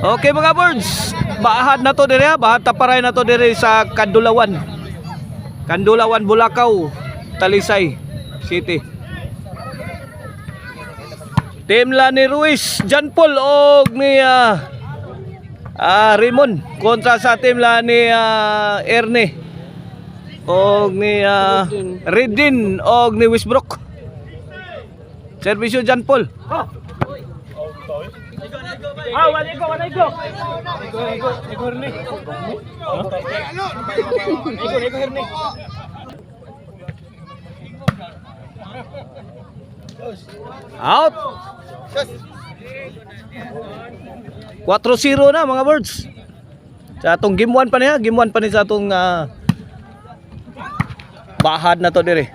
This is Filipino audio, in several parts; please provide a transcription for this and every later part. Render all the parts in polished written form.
Okay mga birds, bahad na to dire, bahad taparay na to dire sa Kandulawan. Kandulawan, Bulacau, Talisay City. Team la ni Ruiz, John Paul og ni Raymond kontra sa team la ni Erne og ni Redin og ni Wisbrook. Servisyo John Paul. Out. 4-0 na mga birds. Sa atong game 1 pa niya, game 1 pa ni sa atong bahad na to dire.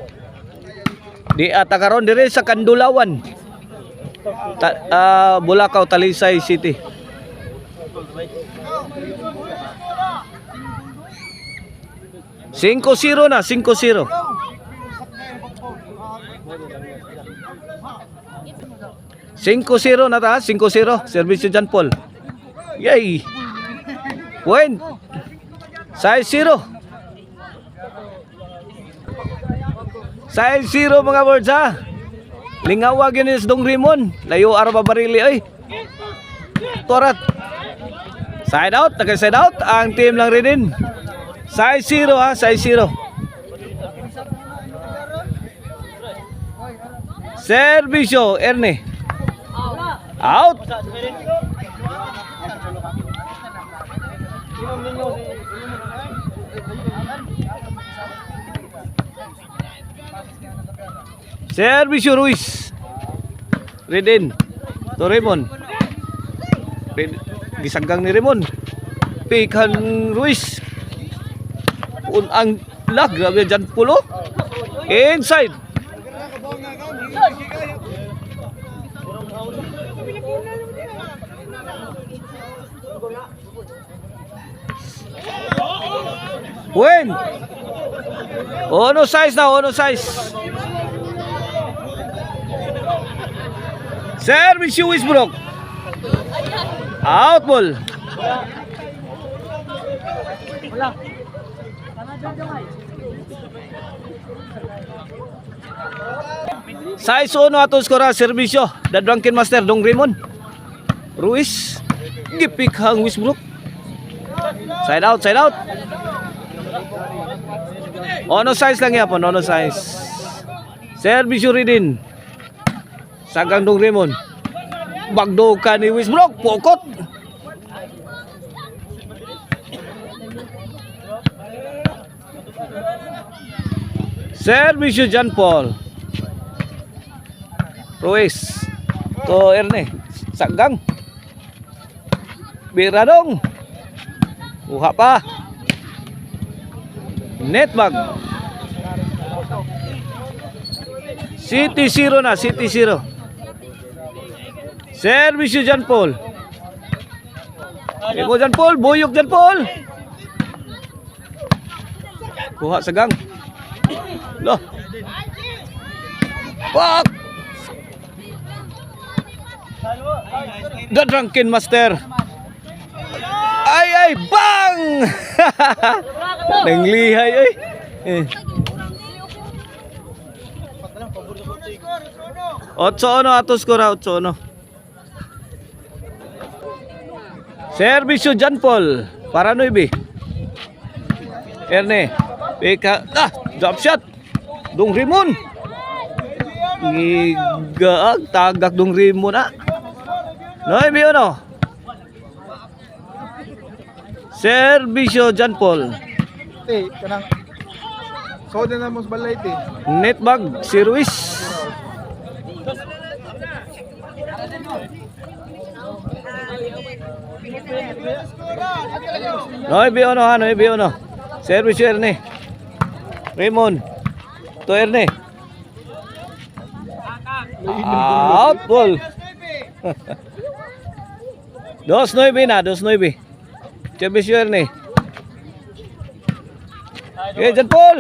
Di ata karon dire sa Kandulawan. Bulacau, Talisay City. Cinco 0 na, 5-0. 5-0 na ta, 5-0. Servisyo John Paul. Yay! Point. 6-0. 6-0 mga birds ha. Lingawag yun is Dong Rimon. Layo arba barili ay. Torat. Side out, naka-side out ang team lang rin din. 6-0 ha, 6-0. Servisyo Erne. Out. Servisyo Ruiz. Redin. To Raymond. Gisanggang ni Raymond. Pikan Ruiz. Ang lag. Grabe dyan pulo. Inside. Win. Ono size na, ono size. Service Wisbrook. Out ball. Size ono ato skora servisyo. The Drunken Master Dong Raymond. Ruiz. Gipik hang Wisbrook. Side out, side out. Ono size lang yapon, ono size. Servisyo Ridin. Sagang Dong Raymond. Bagdo ka ni Wisbrook, pokot. Servisyo John Paul. Ruiz. To Erne. Sagang. Bira dong. Uha pa. Netbag. City 0 na, City 0. Servisyo John Paul. Emo John Paul, buyok John Paul. Kuha sa gang. Loh. Pak. The Drunken Master. Ay, bang! Nanglihay ay. Otso ano atos ko ra, otso ano. Servisyo John Paul. Para no ibi. Erne. Peka. Drop shot. Dong Rimon. Gigaag. Tagak Dong Rimon na. No ibi ano. Servisyo John Paul. Kanang soda na mos balay ti. Netbag si Ruiz. Noy biono ha, noy biono. Servisyo Erne. Raymond. To Erne. Out ball. 2-9 na, 2-9. Servisyo Erne. Okay, John Paul.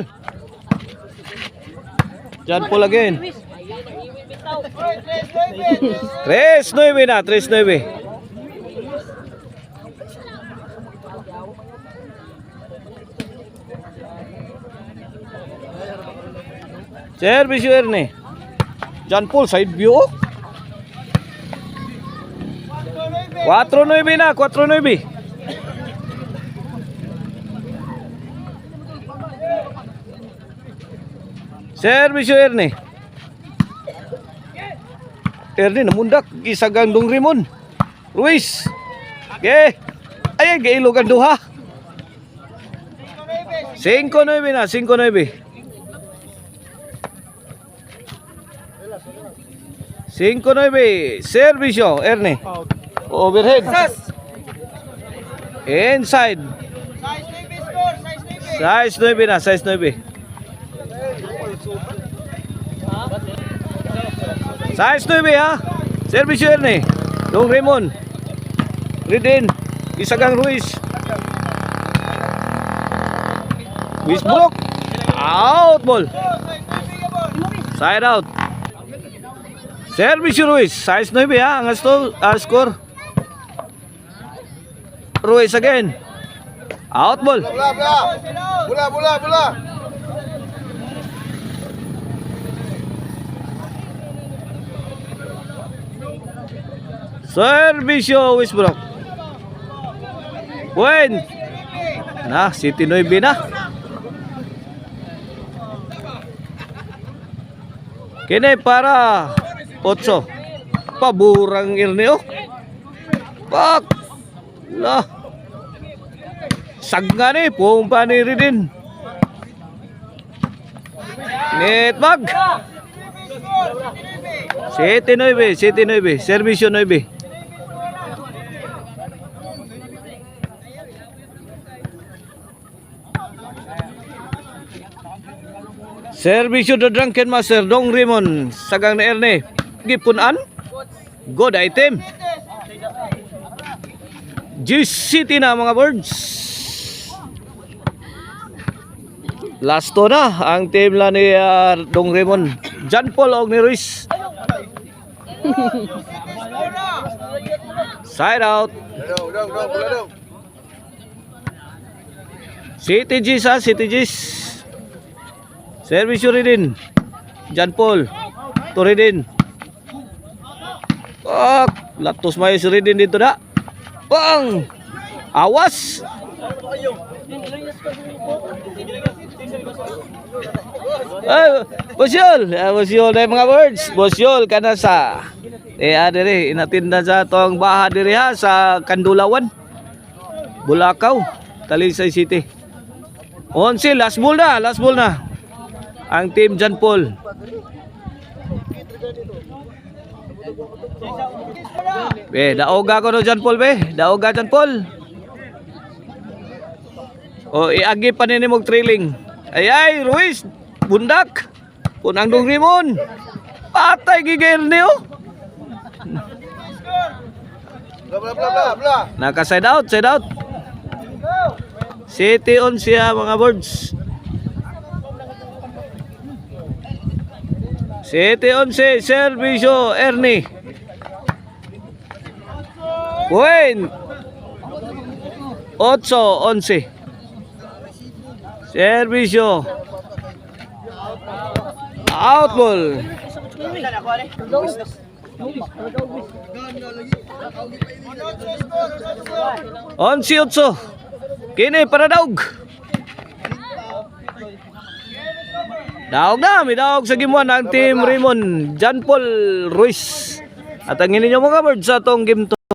John Paul again. 3-9 na, 3-9. Servisyo Erne. John Paul side view. 4-9 na, 4-9. Servisyo Erne. Erne namundak gisagang Dong Rimon. Ruiz. Okay. Ay, gailogan duha. 5-9 na, 5-9. 5-9. Servisyo Erne. Overhead. Inside. Size 9 na, size 9. Size 9 ha. Servisyo Erne. Dong Raymond. Ridin. Isagang Ruiz. Ruiz block. Out ball. Side out. Servisyo Ruiz. Size 9 ha. Ang score. Ruiz again. Out ball. Bola. Servisyo Wisbrook. Buen. Nah, City 9 na. Kini para 8. Paburang Irneo. Pak. Lah. Sagga ni pumpa ni Ridin. Netbag. City 9, servisyo 9. Servisyo the Drunken Master Dong Raymond sagang na Erne gipunan. Good item. GCT na mga birds. Last to na ang team la ni Dong Raymond. John Paul og ni Ruiz. Side out. City G's ha, City G's. Servisyo Ridin. John Paul. To Ridin. Latos mayo si Ridin dito na. Bang! Awas! Bosyol na mga birds. Bosyol ka na sa adere, inatinda sa tong baha diri ha sa Kandulawan, Bulacau, Talisay City. 11, last ball na. Ang team John Paul. Daoga ko no John Paul Daoga John Paul. O iagi pa nini mog trailing. Ay Ruiz, bundak. Punang Dong Rimon. Patay gigil niyo. Naka side out. City on siya mga birds. City 11, servisyo Ernie. Buen. 8-11. Servisyo. Out ball. 11-8. Kini para daog. May daog sa gimuan ang team Raymond, John Paul Ruiz. At ang ininyo mga birds sa atong game to.